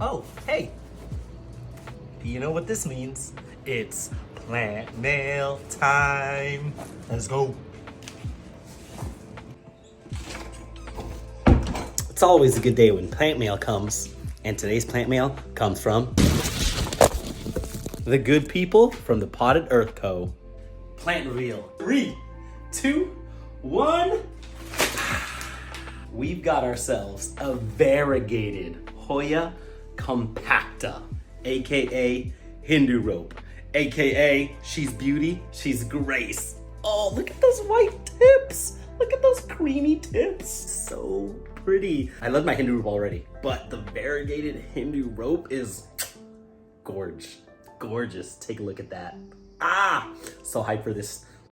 Oh, hey. Do you know what this means? It's plant mail time. Let's go. It's always a good day when plant mail comes. And today's plant mail comes from the good people from the Potted Earth Co. Plant reveal. 3, 2, 1. We've got ourselves a variegated Hoya compacta, aka Hindu rope, aka she's beauty, she's grace. Oh, look at those white tips. Look at those creamy tips. So pretty. I love my Hindu rope already, but the variegated Hindu rope is gorgeous. Take a look at that. So hyped for this